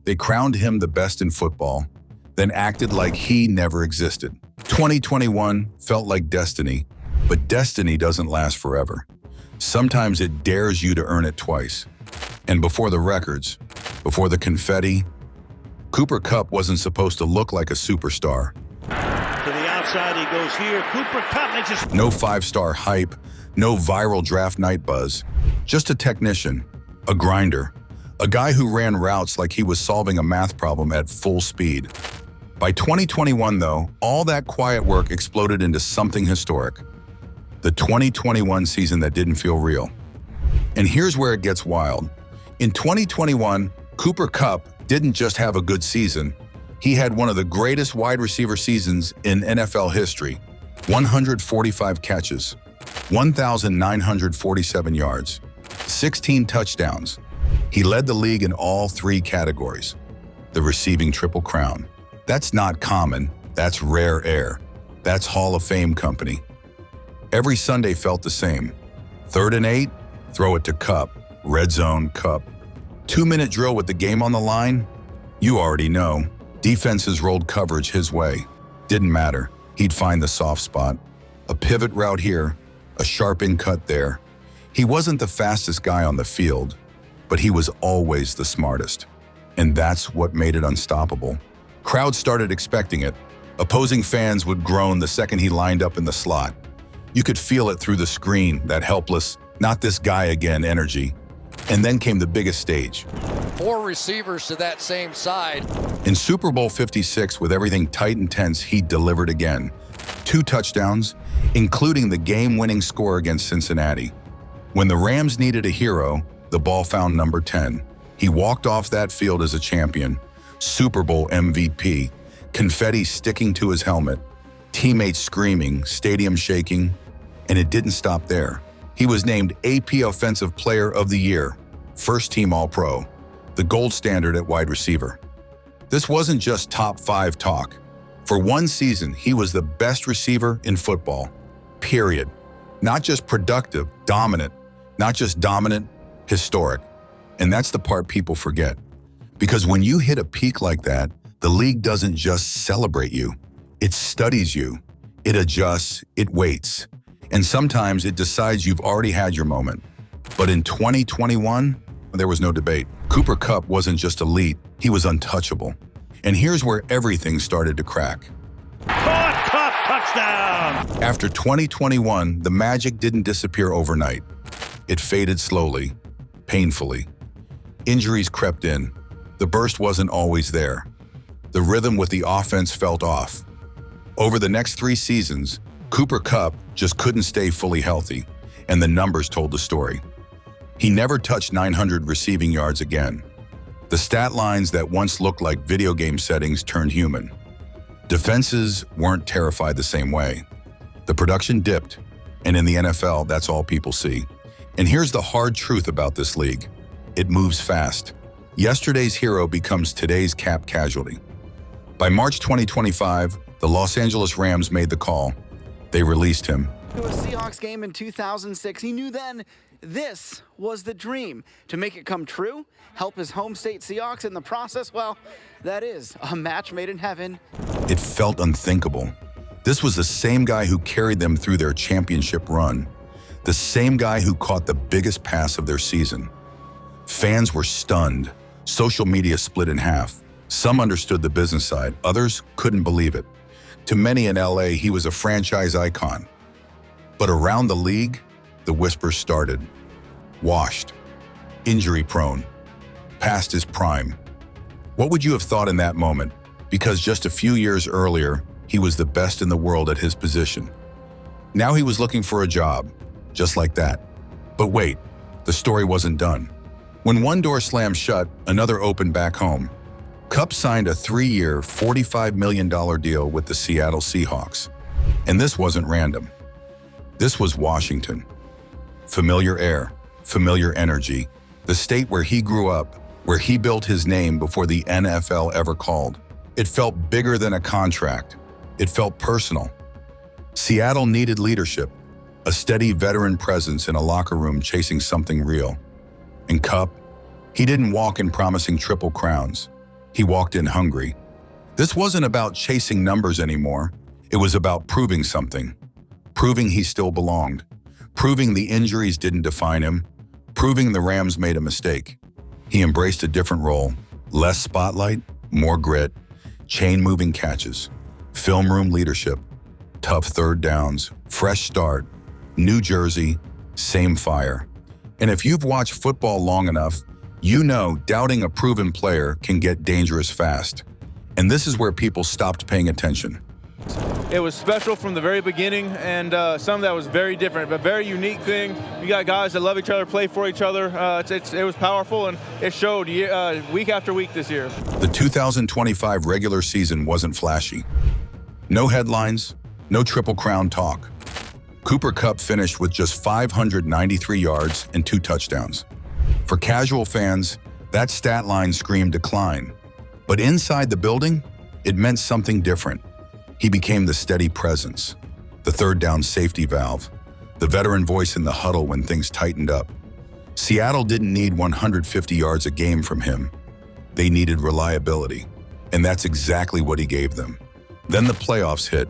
They crowned him the best in football, then acted like he never existed. 2021 felt like destiny, but destiny doesn't last forever. Sometimes it dares you to earn it twice. And before the records, before the confetti, Cooper Kupp wasn't supposed to look like a superstar. To the outside he goes here. Cooper Kupp makes it. No five-star hype, no viral draft night buzz. Just a technician, a grinder, a guy who ran routes like he was solving a math problem at full speed. By 2021, though, all that quiet work exploded into something historic. The 2021 season that didn't feel real. And here's where it gets wild. In 2021, Cooper Kupp didn't just have a good season. He had one of the greatest wide receiver seasons in NFL history. 145 catches, 1,947 yards, 16 touchdowns. He led the league in all three categories. The receiving triple crown. That's not common, that's rare air. That's Hall of Fame company. Every Sunday felt the same. 3rd and 8, throw it to Kupp. Red zone, Kupp. 2-minute drill with the game on the line? You already know. Defenses rolled coverage his way. Didn't matter. He'd find the soft spot. A pivot route here, a sharp in cut there. He wasn't the fastest guy on the field, but he was always the smartest. And that's what made it unstoppable. Crowds started expecting it. Opposing fans would groan the second he lined up in the slot. You could feel it through the screen, that helpless, not this guy again energy. And then came the biggest stage. 4 receivers to that same side. In Super Bowl 56, with everything tight and tense, he delivered again. 2 touchdowns, including the game-winning score against Cincinnati. When the Rams needed a hero, the ball found number 10. He walked off that field as a champion, Super Bowl MVP, confetti sticking to his helmet, teammates screaming, stadium shaking, and it didn't stop there. He was named AP Offensive Player of the Year, first-team All-Pro, the gold standard at wide receiver. This wasn't just top 5 talk. For one season, he was the best receiver in football, period. Not just productive, dominant, not just dominant, historic. And that's the part people forget. Because when you hit a peak like that, the league doesn't just celebrate you. It studies you. It adjusts, it waits. And sometimes it decides you've already had your moment. But in 2021, there was no debate. Cooper Kupp wasn't just elite, he was untouchable. And here's where everything started to crack. Caught, Kupp, touchdown! After 2021, the magic didn't disappear overnight. It faded slowly, painfully. Injuries crept in. The burst wasn't always there. The rhythm with the offense felt off. Over the next 3 seasons, Cooper Kupp just couldn't stay fully healthy, and the numbers told the story. He never touched 900 receiving yards again. The stat lines that once looked like video game settings turned human. Defenses weren't terrified the same way. The production dipped, and in the NFL, that's all people see. And here's the hard truth about this league. It moves fast. Yesterday's hero becomes today's cap casualty. By March 2025, the Los Angeles Rams made the call. They released him. To a Seahawks game in 2006, he knew then this was the dream. To make it come true, help his home state Seahawks in the process, well, that is a match made in heaven. It felt unthinkable. This was the same guy who carried them through their championship run. The same guy who caught the biggest pass of their season. Fans were stunned. Social media split in half. Some understood the business side, others couldn't believe it. To many in LA, he was a franchise icon. But around the league, the whispers started. Washed, injury-prone, past his prime. What would you have thought in that moment? Because just a few years earlier, he was the best in the world at his position. Now he was looking for a job, just like that. But wait, the story wasn't done. When one door slammed shut, another opened back home. Kupp signed a 3-year, $45 million deal with the Seattle Seahawks. And this wasn't random. This was Washington. Familiar air, familiar energy. The state where he grew up, where he built his name before the NFL ever called. It felt bigger than a contract. It felt personal. Seattle needed leadership, a steady veteran presence in a locker room chasing something real. And Kupp, he didn't walk in promising triple crowns. He walked in hungry. This wasn't about chasing numbers anymore. It was about proving something. Proving he still belonged. Proving the injuries didn't define him. Proving the Rams made a mistake. He embraced a different role. Less spotlight, more grit, chain-moving catches, film room leadership, tough third downs, fresh start, new jersey, same fire. And if you've watched football long enough, you know doubting a proven player can get dangerous fast. And this is where people stopped paying attention. It was special from the very beginning, and something that was very different, a very unique thing. You got guys that love each other, play for each other. It was powerful, and it showed week after week this year. The 2025 regular season wasn't flashy. No headlines, no Triple Crown talk. Cooper Kupp finished with just 593 yards and 2 touchdowns. For casual fans, that stat line screamed decline. But inside the building, it meant something different. He became the steady presence, the third down safety valve, the veteran voice in the huddle when things tightened up. Seattle didn't need 150 yards a game from him. They needed reliability, and that's exactly what he gave them. Then the playoffs hit,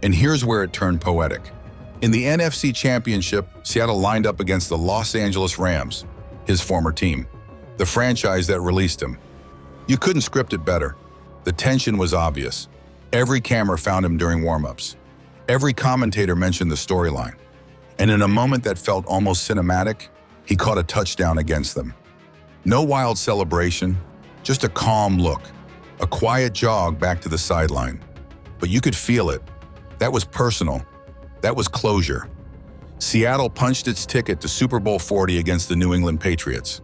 and here's where it turned poetic. In the NFC Championship, Seattle lined up against the Los Angeles Rams, his former team, the franchise that released him. You couldn't script it better. The tension was obvious. Every camera found him during warm-ups. Every commentator mentioned the storyline. And in a moment that felt almost cinematic, he caught a touchdown against them. No wild celebration, just a calm look, a quiet jog back to the sideline. But you could feel it. That was personal. That was closure. Seattle punched its ticket to Super Bowl 40 against the New England Patriots.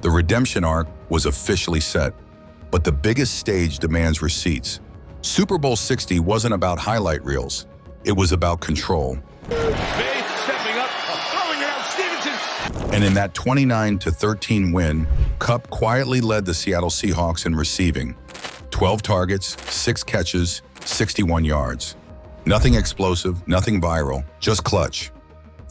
The redemption arc was officially set, but the biggest stage demands receipts. Super Bowl 60 wasn't about highlight reels. It was about control. Stepping up, throwing it out, Stevenson. And in that 29-13 win, Kupp quietly led the Seattle Seahawks in receiving. 12 targets, 6 catches, 61 yards. Nothing explosive, nothing viral, just clutch.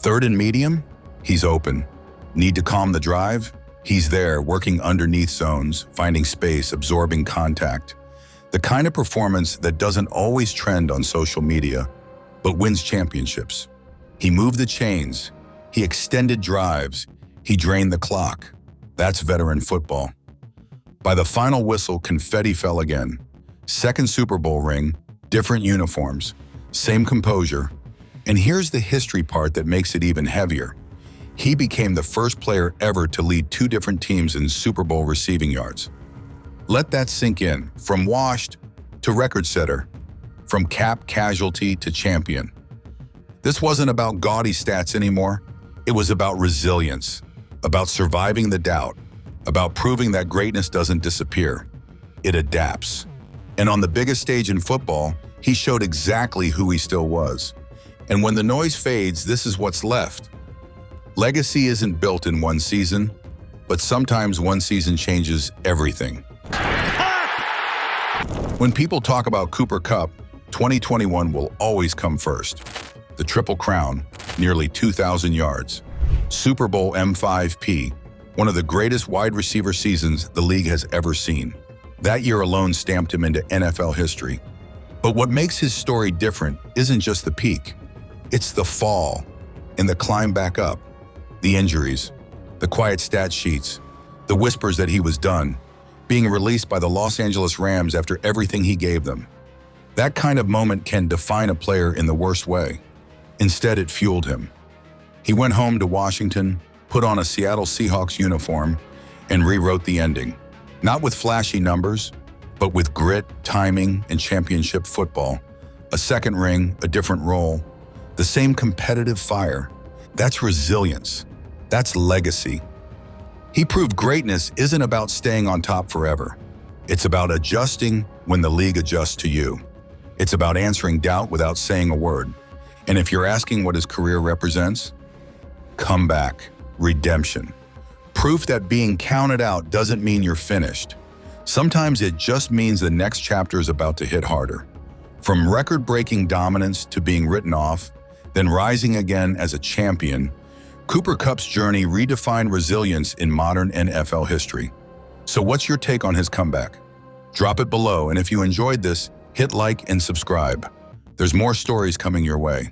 Third and medium, he's open. Need to calm the drive? He's there, working underneath zones, finding space, absorbing contact. The kind of performance that doesn't always trend on social media, but wins championships. He moved the chains. He extended drives. He drained the clock. That's veteran football. By the final whistle, confetti fell again. Second Super Bowl ring, different uniforms, same composure. And here's the history part that makes it even heavier. He became the first player ever to lead 2 different teams in Super Bowl receiving yards. Let that sink in, from washed to record setter, from cap casualty to champion. This wasn't about gaudy stats anymore. It was about resilience, about surviving the doubt, about proving that greatness doesn't disappear. It adapts. And on the biggest stage in football, he showed exactly who he still was. And when the noise fades, this is what's left. Legacy isn't built in one season, but sometimes one season changes everything. When people talk about Cooper Kupp, 2021 will always come first. The Triple Crown, nearly 2,000 yards. Super Bowl M5P, one of the greatest wide receiver seasons the league has ever seen. That year alone stamped him into NFL history. But what makes his story different isn't just the peak. It's the fall and the climb back up, the injuries, the quiet stat sheets, the whispers that he was done, being released by the Los Angeles Rams after everything he gave them. That kind of moment can define a player in the worst way. Instead, it fueled him. He went home to Washington, put on a Seattle Seahawks uniform, and rewrote the ending. Not with flashy numbers, but with grit, timing, and championship football. A second ring, a different role, the same competitive fire. That's resilience. That's legacy. He proved greatness isn't about staying on top forever. It's about adjusting when the league adjusts to you. It's about answering doubt without saying a word. And if you're asking what his career represents, comeback, redemption. Proof that being counted out doesn't mean you're finished. Sometimes it just means the next chapter is about to hit harder. From record-breaking dominance to being written off, then rising again as a champion, Cooper Kupp's journey redefined resilience in modern NFL history. So what's your take on his comeback? Drop it below, and if you enjoyed this, hit like and subscribe. There's more stories coming your way.